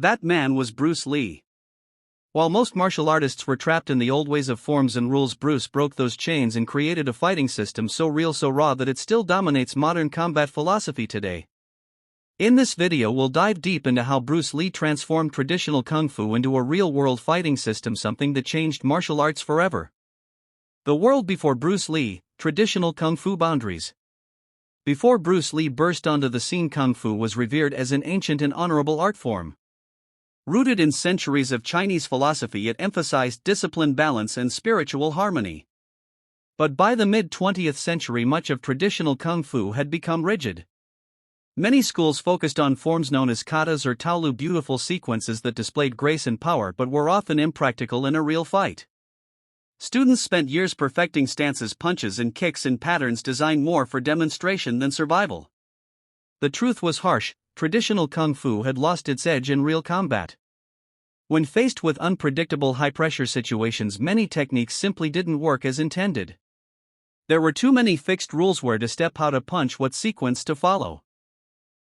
That man was Bruce Lee. While most martial artists were trapped in the old ways of forms and rules, Bruce broke those chains and created a fighting system so real, so raw that it still dominates modern combat philosophy today. In this video we'll dive deep into how Bruce Lee transformed traditional kung fu into a real-world fighting system, something that changed martial arts forever. The world before Bruce Lee, traditional kung fu boundaries. Before Bruce Lee burst onto the scene, kung fu was revered as an ancient and honorable art form. Rooted in centuries of Chinese philosophy, it emphasized discipline, balance, and spiritual harmony. But by the mid-20th century, much of traditional kung fu had become rigid. Many schools focused on forms known as katas or taolu, beautiful sequences that displayed grace and power but were often impractical in a real fight. Students spent years perfecting stances, punches, and kicks in patterns designed more for demonstration than survival. The truth was harsh: traditional kung fu had lost its edge in real combat. When faced with unpredictable high-pressure situations, many techniques simply didn't work as intended. There were too many fixed rules: where to step, how to punch, what sequence to follow.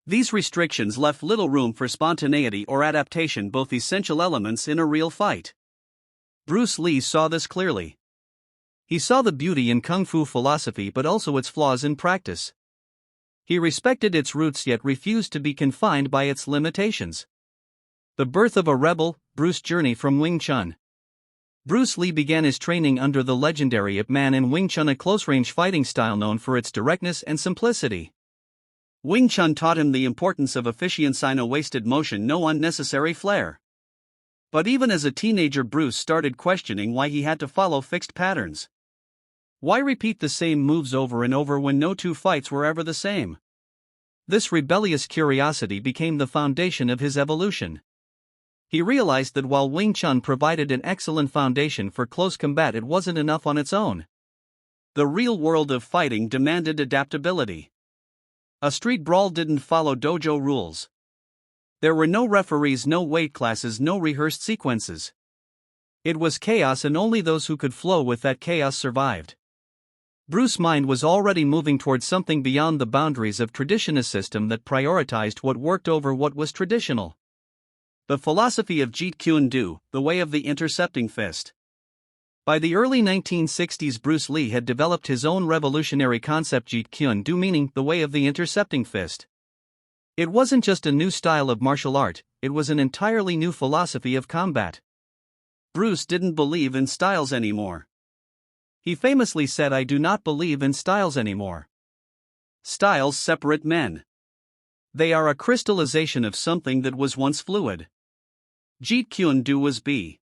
These restrictions left little room for spontaneity or adaptation, both essential elements in a real fight. Bruce Lee saw this clearly. He saw the beauty in kung fu philosophy but also its flaws in practice. He respected its roots yet refused to be confined by its limitations. The birth of a rebel, Bruce's journey from Wing Chun. Bruce Lee began his training under the legendary Ip Man in Wing Chun, a close-range fighting style known for its directness and simplicity. Wing Chun taught him the importance of efficiency, no wasted motion, no unnecessary flair. But even as a teenager, Bruce started questioning why he had to follow fixed patterns. Why repeat the same moves over and over when no two fights were ever the same? This rebellious curiosity became the foundation of his evolution. He realized that while Wing Chun provided an excellent foundation for close combat, it wasn't enough on its own. The real world of fighting demanded adaptability. A street brawl didn't follow dojo rules. There were no referees, no weight classes, no rehearsed sequences. It was chaos, and only those who could flow with that chaos survived. Bruce's mind was already moving towards something beyond the boundaries of tradition, a system that prioritized what worked over what was traditional. The philosophy of Jeet Kune Do, the way of the intercepting fist. By the early 1960s, Bruce Lee had developed his own revolutionary concept, Jeet Kune Do, meaning the way of the intercepting fist. It wasn't just a new style of martial art, it was an entirely new philosophy of combat. Bruce didn't believe in styles anymore. He famously said, "I do not believe in styles anymore. Styles separate men. They are a crystallization of something that was once fluid." Jeet Kune Do was B.